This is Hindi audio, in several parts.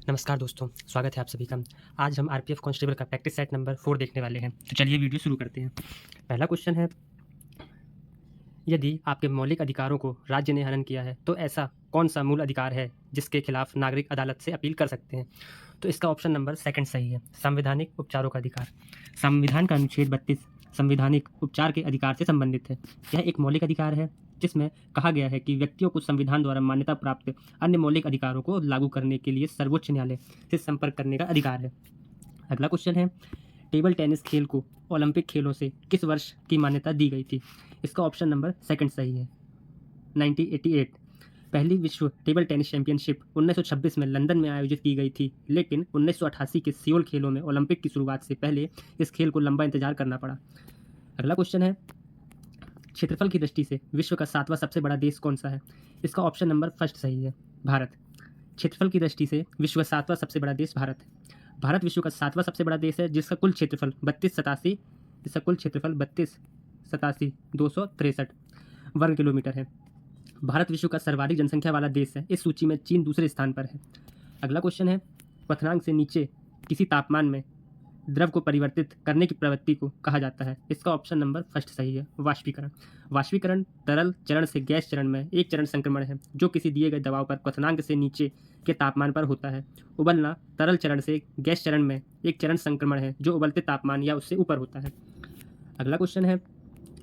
नमस्कार दोस्तों, स्वागत है आप सभी का। आज हम आरपीएफ कांस्टेबल का प्रैक्टिस सेट नंबर 4 देखने वाले हैं। तो चलिए वीडियो शुरू करते हैं। पहला क्वेश्चन है, यदि आपके मौलिक अधिकारों को राज्य ने हनन किया है, तो ऐसा कौन-सा मूल अधिकार है, जिसके खिलाफ नागरिक अदालत से अपील कर सकते हैं? तो इसका ऑप्शन नंबर सेकंड सही है, संवैधानिक उपचारों का अधिकार। संविधान का अनुच्छेद 32 संवैधानिक उपचार के अधिकार से संबंधित है। यह एक मौलिक अधिकार है, जिसमें कहा गया है कि व्यक्तियों को संविधान द्वारा मान्यता प्राप्त अन्य मौलिक अधिकारों को लागू करने के लिए सर्वोच्च न्यायालय से संपर्क करने का अधिकार है। अगला क्वेश्चन है, टेबल टेनिस खेल को ओलंपिक खेलों से किस वर्ष की मान्यता दी गई थी? इसका ऑप्शन नंबर सेकंड सही है, 1988। पहली विश्व टेबल टेनिस चैंपियनशिप 1926 में लंदन में आयोजित की गई थी, लेकिन 1988 के सियोल खेलों में ओलंपिक की शुरुआत से पहले इस खेल को लंबा इंतजार करना पड़ा। अगला क्वेश्चन है, क्षेत्रफल की दृष्टि से विश्व का 7वां सबसे बड़ा देश कौन सा है? इसका ऑप्शन नंबर फर्स्ट सही है, भारत। क्षेत्रफल की दृष्टि से विश्व का 7वां सबसे बड़ा देश भारत है। भारत विश्व का 7वां सबसे बड़ा देश है, जिसका कुल क्षेत्रफल 263 वर्ग किलोमीटर है। भारत विश्व का सर्वाधिक जनसंख्या वाला देश है। इस सूची में चीन दूसरे स्थान पर है। अगला क्वेश्चन है, क्वथनांक से नीचे किसी तापमान में द्रव को परिवर्तित करने की प्रवृत्ति को कहा जाता है? इसका ऑप्शन नंबर फर्स्ट सही है, वाष्पीकरण। वाष्पीकरण तरल चरण से गैस चरण में एक चरण संक्रमण है, जो किसी दिए गए दबाव पर क्वथनांक से नीचे के तापमान पर होता है। उबलना तरल चरण से गैस चरण में एक चरण संक्रमण है, जो उबलते तापमान या उससे ऊपर होता है। अगला क्वेश्चन है,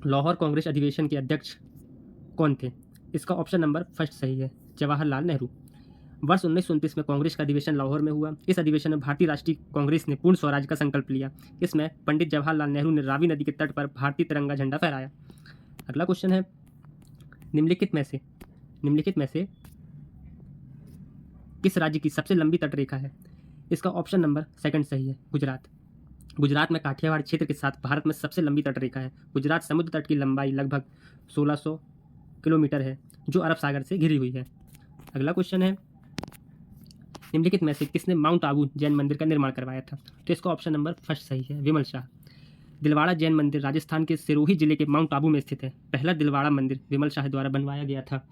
लाहौर कांग्रेस अधिवेशन के अध्यक्ष कौन थे? इसका ऑप्शन नंबर फर्स्ट सही है, जवाहरलाल नेहरू। वर्ष 1929 में कांग्रेस का अधिवेशन लाहौर में हुआ। इस अधिवेशन में भारतीय राष्ट्रीय कांग्रेस ने पूर्ण स्वराज का संकल्प लिया। इसमें पंडित जवाहरलाल नेहरू ने रावी नदी के तट पर भारतीय तिरंगा झंडा फहराया। अगला क्वेश्चन है, निम्नलिखित में से किस राज्य की सबसे लंबी तटरेखा है? इसका ऑप्शन नंबर सेकंड सही है, गुजरात। गुजरात में काठियावाड़ क्षेत्र के साथ भारत में सबसे लंबी तटरेखा है। गुजरात समुद्र तट की लंबाई लगभग 1600 किलोमीटर है, जो अरब सागर से घिरी हुई है। अगला क्वेश्चन है, निम्नलिखित में से किसने माउंट आबू जैन मंदिर का निर्माण करवाया था? तो इसका ऑप्शन नंबर फर्स्ट सही है, विमल शाह। दिलवाड़ा जैन मंदिर राजस्थान के सिरोही जिले के माउंट आबू में स्थित है। पहला दिलवाड़ा मंदिर विमल शाह द्वारा बनवाया गया था,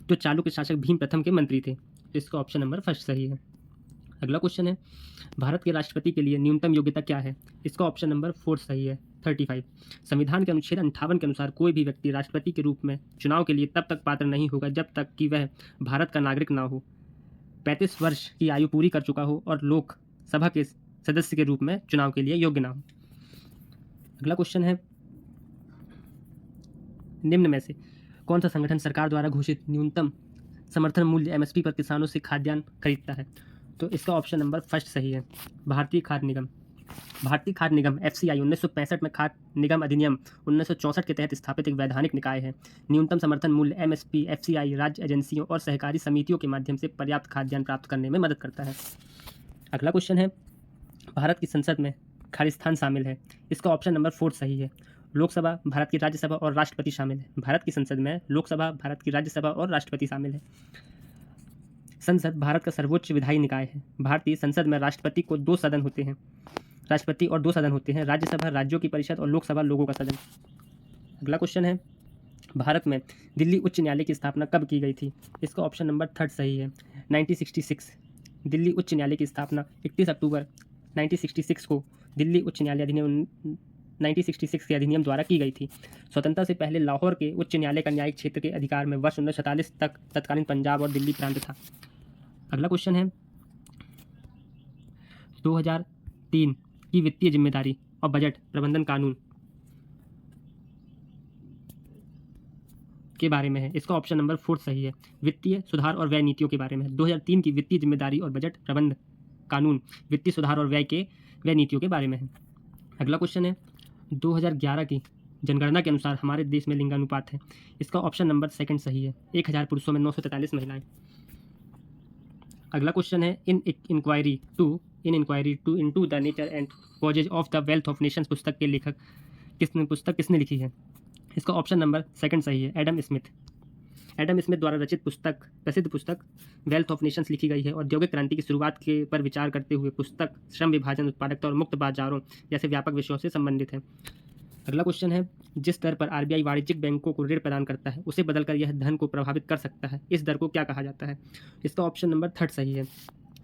जो चालुक्य शासक भीम प्रथम के मंत्री थे। तो इसका ऑप्शन नंबर फर्स्ट सही है। अगला क्वेश्चन है, भारत के राष्ट्रपति के लिए न्यूनतम योग्यता क्या है? इसका ऑप्शन नंबर फोर्थ सही है, 35। संविधान के अनुच्छेद 58 के अनुसार कोई भी व्यक्ति राष्ट्रपति के रूप में चुनाव के लिए तब तक पात्र नहीं होगा जब तक कि वह भारत का नागरिक ना हो, 35 वर्ष की आयु पूरी कर चुका हो और लोकसभा के सदस्य के रूप में चुनाव के लिए योग्य ना हो। अगला क्वेश्चन है, निम्न में से कौन सा संगठन सरकार द्वारा घोषित न्यूनतम समर्थन मूल्य एमएसपी पर किसानों से खाद्यान्न खरीदता है? तो इसका ऑप्शन नंबर फर्स्ट सही है, भारतीय खाद्य निगम। भारतीय खाद्य निगम एफसीआई 1965 में खाद्य निगम अधिनियम 1964 के तहत स्थापित एक वैधानिक निकाय है। न्यूनतम समर्थन मूल्य एमएसपी एफसीआई राज्य एजेंसियों और सहकारी समितियों के माध्यम से पर्याप्त खाद्यान्न प्राप्त करने में मदद करता है। अगला क्वेश्चन है, भारत की संसद में खालिस्तान शामिल है? इसका ऑप्शन नंबर फोर्थ सही है, लोकसभा, भारत की राज्यसभा और राष्ट्रपति शामिल है। भारत की संसद में लोकसभा, भारत की राज्यसभा और राष्ट्रपति शामिल है। संसद भारत का सर्वोच्च विधायी निकाय है। भारतीय संसद में राष्ट्रपति को 2 सदन होते हैं, राष्ट्रपति और 2 सदन होते हैं, राज्यसभा राज्यों की परिषद और लोकसभा लोगों का सदन। अगला क्वेश्चन है, भारत में दिल्ली उच्च न्यायालय की स्थापना कब की गई थी? इसका ऑप्शन नंबर थर्ड सही है, 1966। दिल्ली उच्च न्यायालय की स्थापना 31 अक्टूबर 1966 को दिल्ली उच्च न्यायालय अधिनियम 1966 के अधिनियम द्वारा की गई थी। स्वतंत्रता से पहले लाहौर के उच्च न्यायालय का न्यायिक क्षेत्र के अधिकार में वर्ष 1947 तक तत्कालीन पंजाब और दिल्ली प्रांत था। अगला क्वेश्चन है, 2003 की वित्तीय जिम्मेदारी और बजट प्रबंधन कानून के बारे में है। इसका ऑप्शन नंबर फोर्थ सही है, वित्तीय सुधार और व्यय नीतियों के बारे में। 2003 की वित्तीय जिम्मेदारी और बजट प्रबंध कानून वित्तीय सुधार और व्यय नीतियों के बारे में है। अगला क्वेश्चन है, 2011 की जनगणना के अनुसार हमारे देश में लिंगानुपात है। इसका ऑप्शन नंबर सेकंड सही है, 1000 पुरुषों में 943 महिलाएं। अगला क्वेश्चन है, in inquiry to into the nature and causes of the wealth of nations पुस्तक के लेखक किसने लिखी है? इसका ऑप्शन नंबर सेकंड सही है, एडम स्मिथ। एडम स्मिथ द्वारा रचित प्रसिद्ध पुस्तक वेल्थ ऑफ नेशंस लिखी गई है। औद्योगिक क्रांति की शुरुआत के पर विचार करते हुए पुस्तक श्रम विभाजन, उत्पादकता और मुक्त बाजारों जैसे व्यापक विषयों से संबंधित है। अगला क्वेश्चन है, जिस दर पर आरबीआई वाणिज्यिक बैंकों को ऋण प्रदान करता है, उसे बदलकर यह धन को प्रभावित कर सकता है। इस दर को क्या कहा जाता है? इसका ऑप्शन नंबर थर्ड सही है,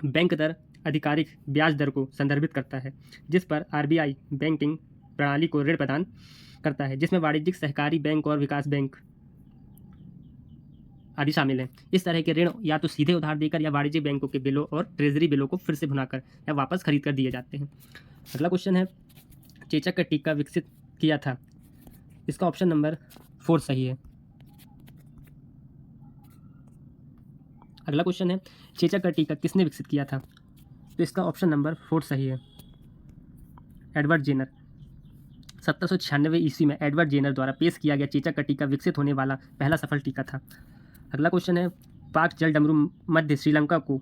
बैंक दर आधिकारिक ब्याज दर को संदर्भित करता है जिस पर आरबीआई बैंकिंग प्रणाली को ऋण प्रदान करता है, जिसमें वाणिज्यिक, सहकारी बैंक और विकास बैंक आदि शामिल हैं। इस तरह के ऋण या तो सीधे उधार देकर या वाणिज्यिक बैंकों के बिलों और ट्रेजरी बिलों को फिर से भुनाकर या वापस खरीद कर दिए जाते हैं। अगला क्वेश्चन है, चेचक का टीका विकसित किया था। इसका ऑप्शन नंबर 4 सही है। अगला क्वेश्चन है, चेचक का टीका किसने विकसित किया था? तो इसका ऑप्शन नंबर 4 सही है, एडवर्ड जेनर। 1796 ईस्वी में एडवर्ड जेनर द्वारा पेश किया गया चेचक का टीका विकसित होने वाला पहला सफल टीका था। अगला क्वेश्चन है, पाक जल डमरू मध्य श्रीलंका को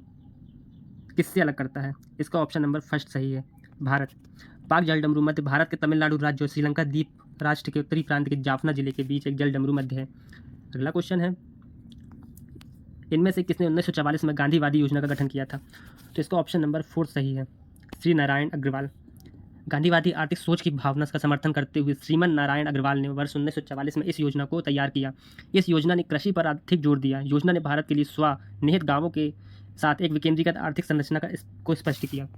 किससे अलग करता है? इसका ऑप्शन नंबर 1 सही है, भारत। पाक जल डमरू मध्य भारत के तमिलनाडु राज्य और श्रीलंका द्वीप राष्ट्र के उत्तरी प्रांत के जाफना जिले के बीच एक जल डमरू मध्य है। अगला क्वेश्चन है, इनमें से किसने 1944 में गांधीवादी योजना का गठन किया था? तो इसका ऑप्शन नंबर 4 सही है, श्री नारायण अग्रवाल। गांधीवादी आर्थिक सोच की भावना का समर्थन करते हुए श्रीमन नारायण अग्रवाल ने वर्ष 1944 में इस योजना को तैयार किया। इस योजना ने कृषि पर अधिक जोर दिया। योजना ने भारत के लिए स्वनिहित गांवों के साथ एक विकेंद्रीकृत आर्थिक संरचना को स्पष्ट किया।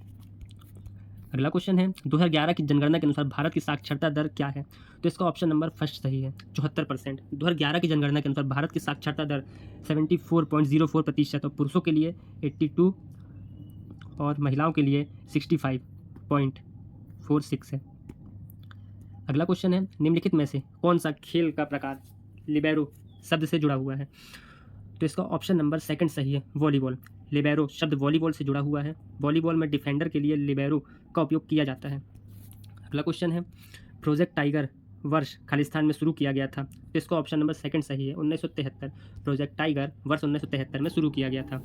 अगला क्वेश्चन है, 2011 की जनगणना के अनुसार भारत की साक्षरता दर क्या है? तो इसका ऑप्शन नंबर 1 सही है, 74%। 2011 की जनगणना के अनुसार भारत की साक्षरता दर 74.04% और पुरुषों के लिए 82 और महिलाओं के लिए 65.46 है। अगला क्वेश्चन है, निम्नलिखित में से कौन सा खेल का प्रकार लिबेरो शब्द से जुड़ा हुआ है? तो इसका ऑप्शन नंबर 2 सही है, वॉलीबॉल। लिबेरो शब्द वॉलीबॉल से जुड़ा हुआ है। वॉलीबॉल में डिफेंडर के लिए लिबेरो का उपयोग किया जाता है। अगला क्वेश्चन है, प्रोजेक्ट टाइगर वर्ष खालिस्तान में शुरू किया गया था। तो इसका ऑप्शन नंबर 2 सही है, 1973। प्रोजेक्ट टाइगर वर्ष 1973 में शुरू किया गया था।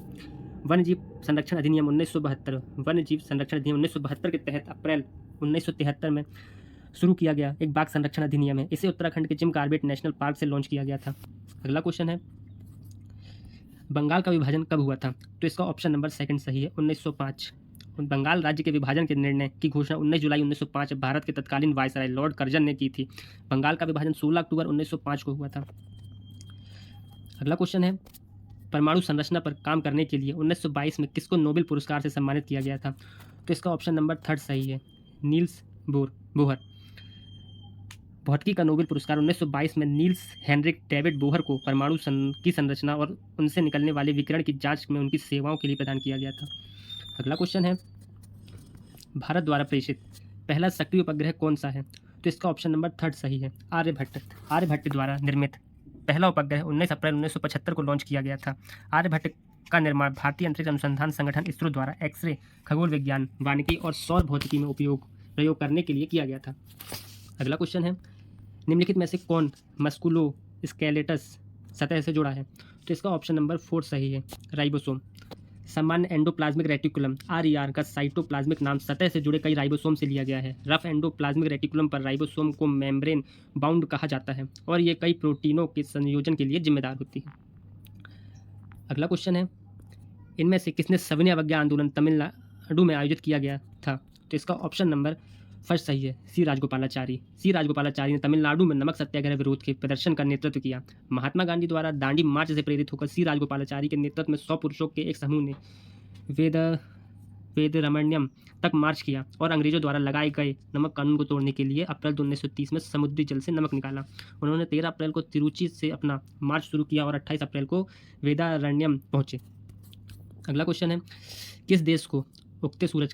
वन्य जीव संरक्षण अधिनियम 1972, वन्य जीव संरक्षण अधिनियम 1972 के तहत अप्रैल 1973 में शुरू किया गया एक बाघ संरक्षण अधिनियम है। इसे उत्तराखंड के जिम कॉर्बेट नेशनल पार्क से लॉन्च किया गया था। अगला क्वेश्चन है, बंगाल का विभाजन कब हुआ था? तो इसका ऑप्शन नंबर 2 सही है, 1905। बंगाल राज्य के विभाजन के निर्णय की घोषणा 19 जुलाई 1905 भारत के तत्कालीन वायसराय लॉर्ड कर्जन ने की थी। बंगाल का विभाजन 16 अक्टूबर 1905 को हुआ था। अगला क्वेश्चन है, परमाणु संरचना पर काम करने के लिए 1922 में किसको नोबेल पुरस्कार से सम्मानित किया गया था? तो इसका ऑप्शन नंबर 3 सही है, नील्स बोहर। भौतिकी का नोबेल पुरस्कार 1922 में नील्स हेनरिक डेविड बोहर को परमाणु की संरचना और उनसे निकलने वाले विकिरण की जांच में उनकी सेवाओं के लिए प्रदान किया गया था। अगला क्वेश्चन है, भारत द्वारा प्रेषित पहला सक्रिय उपग्रह कौन सा है? तो इसका ऑप्शन नंबर 3 सही है, आर्यभट्ट। आर्यभट्ट द्वारा निर्मित पहला उपग्रह 19 अप्रैल 1975 को लॉन्च किया गया था। आर्यभट्ट का निर्माण भारतीय अंतरिक्ष अनुसंधान संगठन इसरो द्वारा एक्सरे, खगोल विज्ञान, वानिकी और सौर भौतिकी में प्रयोग करने के लिए किया गया था। अगला क्वेश्चन है, निम्नलिखित में से कौन मस्कुलोस्केलेटस सतह से जुड़ा है? तो इसका ऑप्शन नंबर 4 सही है, राइबोसोम। सामान्य एंडोप्लाज्मिक रेटिकुलम RER का साइटोप्लाज्मिक नाम सतह से जुड़े कई राइबोसोम से लिया गया है। रफ एंडोप्लाज्मिक रेटिकुलम पर राइबोसोम को मेम्ब्रेन बाउंड कहा जाता है और ये कई प्रोटीनों के संयोजन के लिए जिम्मेदार होती है। अगला क्वेश्चन है, इनमें से किसने सविनय अवज्ञा आंदोलन तमिलनाडु में आयोजित किया गया था? तो इसका ऑप्शन नंबर 1 सही है, सी राजगोपालाचारी। सी राजगोपालाचारी ने तमिलनाडु में नमक सत्याग्रह विरोध के प्रदर्शन का नेतृत्व किया। महात्मा गांधी द्वारा दांडी मार्च से प्रेरित होकर सी राजगोपालाचारी के नेतृत्व में 100 पुरुषों के एक समूह ने वेदरमण्यम तक मार्च किया और अंग्रेजों द्वारा लगाए गए नमक कानून को तोड़ने के लिए अप्रैल 1930 में समुद्री जल से नमक निकाला। उन्होंने 13 अप्रैल को तिरुचि से अपना मार्च शुरू किया और 28 अप्रैल को वेदारण्यम पहुंचे। अगला क्वेश्चन है, किस देश को उगते सूरज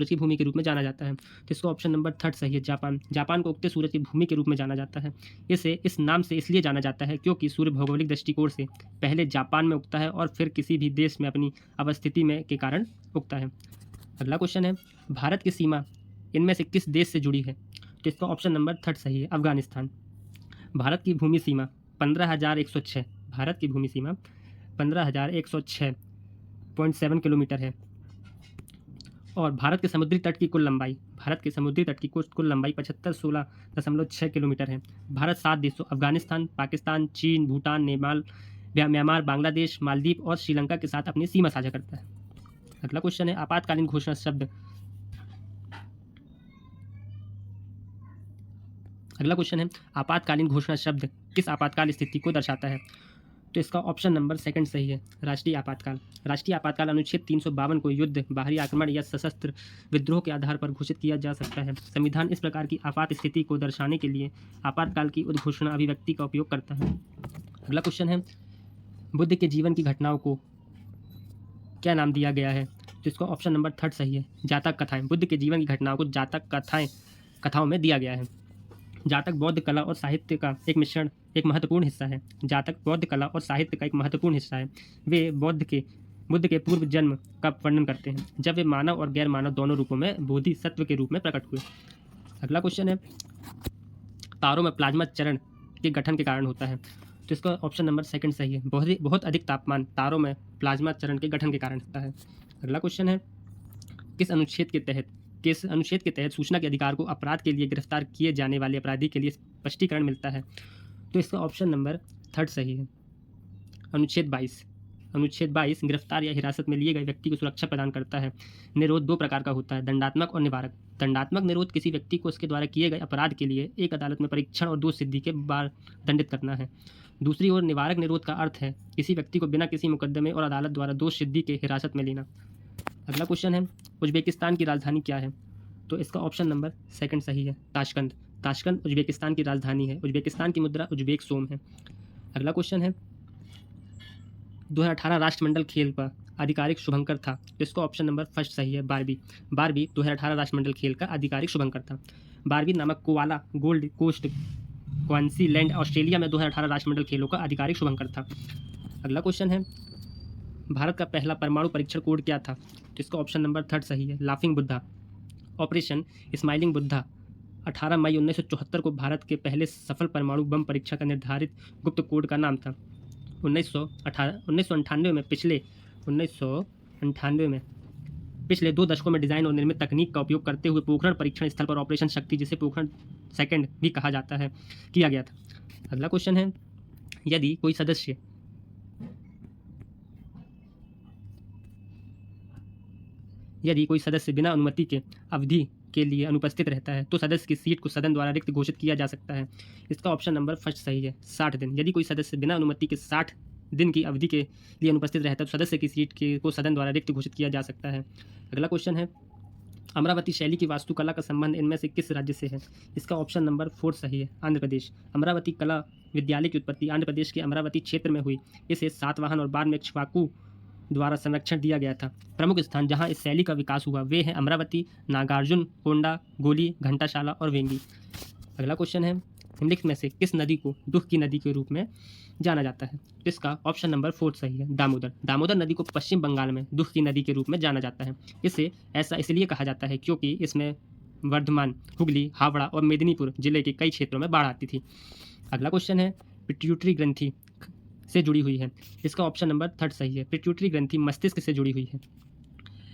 की भूमि के रूप में जाना जाता है? तो इसका ऑप्शन नंबर 3 सही है, जापान। जापान को उगते सूरज की भूमि के रूप में जाना जाता है। इसे इस नाम से इसलिए जाना जाता है क्योंकि सूर्य भौगोलिक दृष्टिकोण से पहले जापान में उगता है और फिर किसी भी देश में अपनी अवस्थिति में के कारण उगता है। अगला क्वेश्चन है, भारत की सीमा इनमें से किस देश से जुड़ी है? तो इसका ऑप्शन नंबर 3 सही है, अफगानिस्तान। भारत की भूमि सीमा 15,106 भारत की भूमि सीमा 15,106.7 किलोमीटर है और भारत के समुद्री तट की कुल लंबाई 7516.6 किलोमीटर है। भारत 7 देशों अफगानिस्तान, पाकिस्तान, चीन, भूटान, नेपाल, म्यांमार, बांग्लादेश, मालदीव और श्रीलंका के साथ अपनी सीमा साझा करता है। अगला क्वेश्चन है, आपातकालीन घोषणा शब्द किस आपातकाल स्थिति को दर्शाता है? तो इसका ऑप्शन नंबर सेकंड सही है, राष्ट्रीय आपातकाल। राष्ट्रीय आपातकाल अनुच्छेद 352 को युद्ध, बाहरी आक्रमण या सशस्त्र विद्रोह के आधार पर घोषित किया जा सकता है। संविधान इस प्रकार की आपात स्थिति को दर्शाने के लिए आपातकाल की उद्घोषणा अभिव्यक्ति का उपयोग करता है। अगला क्वेश्चन है, बुद्ध के जीवन की घटनाओं को क्या नाम दिया गया है? तो इसका ऑप्शन नंबर थर्ड सही है, जातक कथाएं। बुद्ध के जीवन की घटनाओं को जातक कथाओं में दिया गया है। जातक बौद्ध कला और साहित्य का एक मिश्रण, एक महत्वपूर्ण हिस्सा है। जातक बौद्ध कला और साहित्य का एक महत्वपूर्ण हिस्सा है। वे बुद्ध के पूर्व जन्म का वर्णन करते हैं, जब वे मानव और गैर मानव दोनों रूपों में बोधिसत्व के रूप में प्रकट हुए। अगला क्वेश्चन है, तारों में प्लाज्मा चरण के गठन के कारण होता है। तो इसका ऑप्शन नंबर सेकंड सही है, बहुत अधिक तापमान तारों में प्लाज्मा चरण के गठन के कारण होता है। अगला क्वेश्चन है, किस अनुच्छेद के तहत सूचना के अधिकार को अपराध के लिए गिरफ्तार किए जाने वाले अपराधी के लिए स्पष्टीकरण मिलता है? तो इसका ऑप्शन नंबर थर्ड सही है, अनुच्छेद 22 गिरफ्तार या हिरासत में लिए गए व्यक्ति को सुरक्षा प्रदान करता है। निरोध दो प्रकार का होता है, दंडात्मक और निवारक। दंडात्मक निरोध किसी व्यक्ति को उसके द्वारा किए गए अपराध के लिए एक अदालत में परीक्षण और दोष सिद्धि के बाद दंडित करना है। दूसरी ओर निवारक निरोध का अर्थ है किसी व्यक्ति को बिना किसी मुकदमे और अदालत द्वारा दोष सिद्धि के हिरासत में लेना। अगला क्वेश्चन है, उज्बेकिस्तान की राजधानी क्या है? तो इसका ऑप्शन नंबर सेकंड सही है, ताशकंद। ताशकंद उज्बेकिस्तान की राजधानी है। उज्बेकिस्तान की मुद्रा उज्बेक सोम है। अगला क्वेश्चन है, 2018 राष्ट्रमंडल खेल का आधिकारिक शुभंकर था। तो इसका ऑप्शन नंबर फर्स्ट सही है, बारबी 2018 राष्ट्रमंडल खेल का आधिकारिक शुभंकर था। बारबी नामक कोवाला गोल्ड कोस्ट क्वांसीलैंड ऑस्ट्रेलिया में 2018 राष्ट्रमंडल खेलों का आधिकारिक शुभंकर था। अगला क्वेश्चन है, भारत का पहला परमाणु परीक्षण कोड क्या था? तो इसका ऑप्शन नंबर थर्ड सही है, laughing Buddha. Operation smiling Buddha 18 मई 1974 को भारत के पहले सफल परमाणु बम परीक्षा का निर्धारित गुप्त कोड का नाम था। 1998 में पिछले 2 दशकों में डिज़ाइन और निर्मित तकनीक का उपयोग करते हुए पोखरण परीक्षण स्थल पर ऑपरेशन शक्ति, जिसे पोखरण सेकंड भी कहा जाता है, किया गया था। अगला क्वेश्चन है, यदि कोई सदस्य बिना अनुमति के अवधि के लिए अनुपस्थित रहता है तो सदस्य की सीट को सदन द्वारा रिक्त घोषित किया जा सकता है। इसका ऑप्शन नंबर फर्स्ट सही है, 60 दिन। यदि कोई सदस्य बिना अनुमति के 60 दिन की अवधि के लिए अनुपस्थित रहता है तो सदस्य की सीट को सदन द्वारा रिक्त घोषित किया जा सकता है। अगला क्वेश्चन है, अमरावती शैली की वास्तुकला का संबंध इनमें से किस राज्य से है? इसका ऑप्शन नंबर 4 सही है, आंध्र प्रदेश। अमरावती कला विद्यालय की उत्पत्ति आंध्र प्रदेश के अमरावती क्षेत्र में हुई। इसे सातवाहन और बाद में इक्ष्वाकु द्वारा संरक्षण दिया गया था। प्रमुख स्थान जहां इस शैली का विकास हुआ वे हैं अमरावती, नागार्जुन कोंडा, गोली, घंटाशाला और वेंगी। अगला क्वेश्चन है, निम्नलिखित में से किस नदी को दुख की नदी के रूप में जाना जाता है? इसका ऑप्शन नंबर 4 सही है, दामोदर। दामोदर नदी को पश्चिम बंगाल में दुख की नदी के रूप में जाना जाता है। इसे ऐसा इसलिए कहा जाता है क्योंकि इसमें वर्धमान, हुगली, हावड़ा और मेदिनीपुर जिले के कई क्षेत्रों में बाढ़ आती थी। अगला क्वेश्चन है, पिट्यूटरी ग्रंथि से जुड़ी हुई है। इसका ऑप्शन नंबर थर्ड सही है, पिट्यूटरी ग्रंथि मस्तिष्क से जुड़ी हुई है।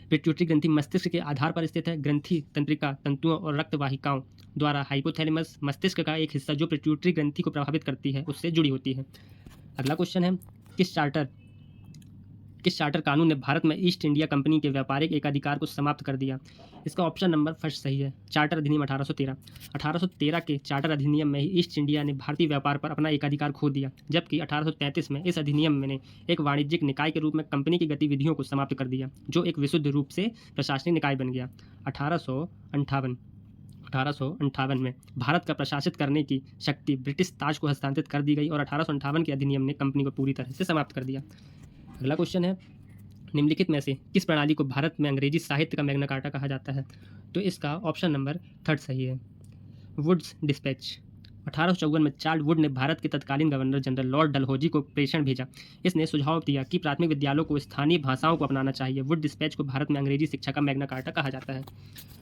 पिट्यूटरी ग्रंथि मस्तिष्क के आधार पर स्थित है। ग्रंथि तंत्रिका, तंतुओं और रक्त वाहिकाओं द्वारा हाइपोथैलेमस, मस्तिष्क का एक हिस्सा जो पिट्यूटरी ग्रंथि को प्रभावित करती है, उससे जुड़ी होती है। अगला क्वेश्चन है, किस चार्टर कानून ने भारत में ईस्ट इंडिया कंपनी के व्यापारिक एकाधिकार को समाप्त कर दिया? इसका ऑप्शन नंबर फर्स्ट सही है, चार्टर अधिनियम 1813। 1813 के चार्टर अधिनियम में ही ईस्ट इंडिया ने भारतीय व्यापार पर अपना एकाधिकार खो दिया, जबकि 1833 में इस अधिनियम ने एक वाणिज्यिक निकाय के रूप में कंपनी की गतिविधियों को समाप्त कर दिया, जो एक विशुद्ध रूप से प्रशासनिक निकाय बन गया। 1858 में भारत का प्रशासित करने की शक्ति ब्रिटिश ताज को हस्तांतरित कर दी गई और 1858 के अधिनियम ने कंपनी को पूरी तरह से समाप्त कर दिया। अगला क्वेश्चन है, निम्नलिखित में से किस प्रणाली को भारत में अंग्रेजी साहित्य का मैग्ना कार्टा कहा जाता है? तो इसका ऑप्शन नंबर थर्ड सही है, वुड्स डिस्पैच। 1854 में चार्ल्स वुड ने भारत के तत्कालीन गवर्नर जनरल लॉर्ड डलहौजी को प्रेषण भेजा। इसने सुझाव दिया कि प्राथमिक विद्यालयों को स्थानीय भाषाओं को अपनाना चाहिए। वुड डिस्पैच को भारत में अंग्रेजी शिक्षा का मैग्ना कार्टा कहा जाता है।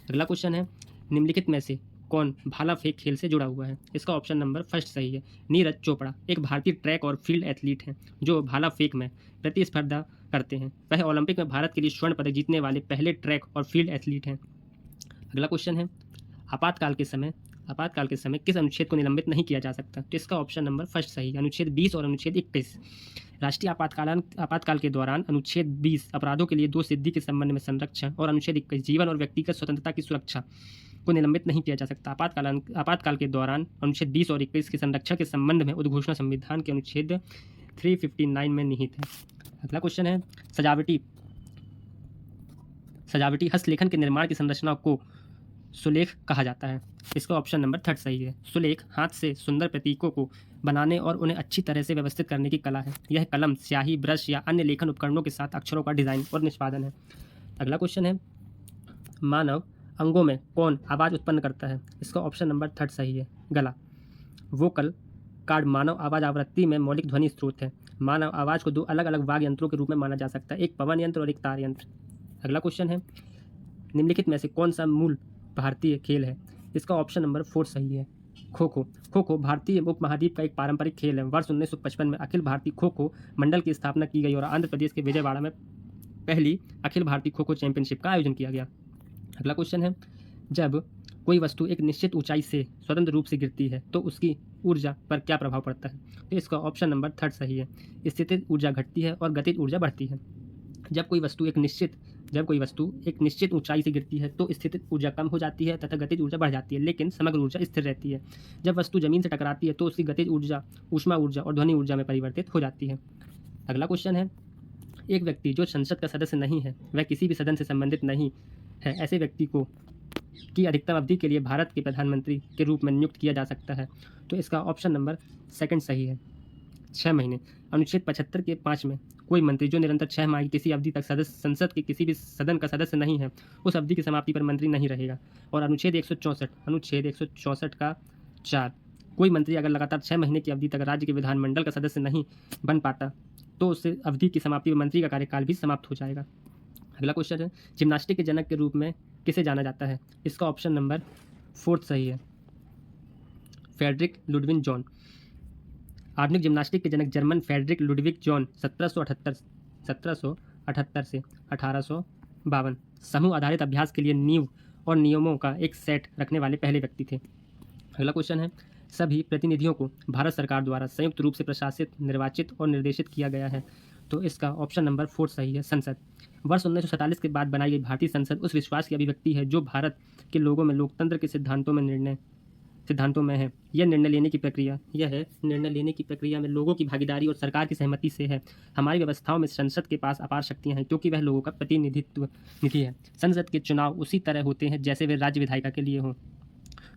अगला क्वेश्चन है, निम्नलिखित में से कौन भाला फेंक खेल से जुड़ा हुआ है? इसका ऑप्शन नंबर फर्स्ट सही है, नीरज चोपड़ा एक भारतीय ट्रैक और फील्ड एथलीट हैं जो भाला फेंक में प्रतिस्पर्धा करते हैं। वह ओलंपिक में भारत के लिए स्वर्ण पदक जीतने वाले पहले ट्रैक और फील्ड एथलीट हैं। अगला क्वेश्चन है, आपातकाल के समय किस अनुच्छेद को निलंबित नहीं किया जा सकता? तो इसका ऑप्शन नंबर फर्स्ट सही है, अनुच्छेद 20 और अनुच्छेद 21। राष्ट्रीय आपातकाल के दौरान अनुच्छेद 20 अपराधों के लिए दोष सिद्धि के संबंध में संरक्षण और अनुच्छेद 21 जीवन और व्यक्तिगत स्वतंत्रता की सुरक्षा को निलंबित नहीं किया जा सकता। आपातकाल के दौरान अनुच्छेद 20 और 21 के संरक्षण के संबंध में उद्घोषणा संविधान के अनुच्छेद 359 में निहित है। अगला क्वेश्चन है, सजावटी हस्तलेखन के निर्माण की संरचना को सुलेख कहा जाता है। इसका ऑप्शन नंबर 3 सही है। सुलेख हाथ से सुंदर प्रतीकों को बनाने और उन्हें अच्छी तरह से व्यवस्थित करने की कला है। यह कलम, स्याही, ब्रश या अन्य लेखन उपकरणों के साथ अक्षरों का डिजाइन और निष्पादन है। अगला क्वेश्चन है, मानव अंगों में कौन आवाज़ उत्पन्न करता है? इसका ऑप्शन नंबर 3 सही है, गला। वोकल कार्ड मानव आवाज़ आवृत्ति में मौलिक ध्वनि स्रोत है। मानव आवाज़ को 2 अलग अलग वाद्य यंत्रों के रूप में माना जा सकता है, एक पवन यंत्र और एक तार यंत्र। अगला क्वेश्चन है, निम्नलिखित में से कौन सा मूल भारतीय खेल है? इसका ऑप्शन नंबर 4 सही है, खो खो। खो खो भारतीय उपमहाद्वीप का एक पारंपरिक खेल है। वर्ष 1955 में अखिल भारतीय खो खो मंडल की स्थापना की गई और आंध्र प्रदेश के विजयवाड़ा में पहली अखिल भारतीय खो खो चैंपियनशिप का आयोजन किया गया। अगला क्वेश्चन है, जब कोई वस्तु एक निश्चित ऊंचाई से स्वतंत्र रूप से गिरती है तो उसकी ऊर्जा पर क्या प्रभाव पड़ता है? तो इसका ऑप्शन नंबर 3 सही है, स्थितिज ऊर्जा घटती है और गतिज ऊर्जा बढ़ती है। जब कोई वस्तु एक निश्चित ऊंचाई से गिरती है तो स्थितिज ऊर्जा कम हो जाती है तथा गतिज ऊर्जा बढ़ जाती है, लेकिन समग्र ऊर्जा स्थिर रहती है। जब वस्तु जमीन से टकराती है तो उसकी गतिज ऊर्जा ऊष्मा ऊर्जा और ध्वनि ऊर्जा में परिवर्तित हो जाती है। अगला क्वेश्चन है, एक व्यक्ति जो संसद का सदस्य नहीं है, वह किसी भी सदन से संबंधित नहीं है, ऐसे व्यक्ति को की अधिकतम अवधि के लिए भारत के प्रधानमंत्री के रूप में नियुक्त किया जा सकता है। तो इसका ऑप्शन नंबर 2 सही है, 6 महीने। अनुच्छेद 75 के 5 में कोई मंत्री जो निरंतर 6 माह की किसी अवधि तक संसद के किसी भी सदन का सदस्य नहीं है, उस अवधि की समाप्ति पर मंत्री नहीं रहेगा। और अनुच्छेद 164 का 4, कोई मंत्री अगर लगातार 6 महीने की अवधि तक राज्य के विधानमंडल का सदस्य नहीं बन पाता तो उससे अवधि की समाप्ति पर मंत्री का कार्यकाल भी समाप्त हो जाएगा। अगला क्वेश्चन है, जिम्नास्टिक के जनक के रूप में किसे जाना जाता है? इसका ऑप्शन नंबर 4 सही है, फ्रेडरिक लुडविग जॉन। आधुनिक जिम्नास्टिक के जनक जर्मन फ्रेडरिक लुडविग जॉन 1778 से 1852 समूह आधारित अभ्यास के लिए नींव और नियमों का एक सेट रखने वाले पहले व्यक्ति थे। अगला क्वेश्चन है, सभी प्रतिनिधियों को भारत सरकार द्वारा संयुक्त रूप से प्रशासित, निर्वाचित और निर्देशित किया गया है। तो इसका ऑप्शन नंबर 4 सही है, संसद। वर्ष 1947 के बाद बनाई गई भारतीय संसद उस विश्वास की अभिव्यक्ति है जो भारत के लोगों में लोकतंत्र के सिद्धांतों में है। यह निर्णय लेने की प्रक्रिया में लोगों की भागीदारी और सरकार की सहमति से है। हमारी व्यवस्थाओं में संसद के पास अपार शक्तियां हैं क्योंकि वह लोगों का प्रतिनिधि है। संसद के चुनाव उसी तरह होते हैं जैसे वे राज्य विधायिका के लिए हों।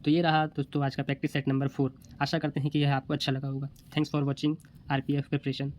तो ये रहा दोस्तों आज का प्रैक्टिस सेट नंबर 4। आशा करते हैं कि यह आपको अच्छा लगा होगा। Thanks for watching RPF preparation.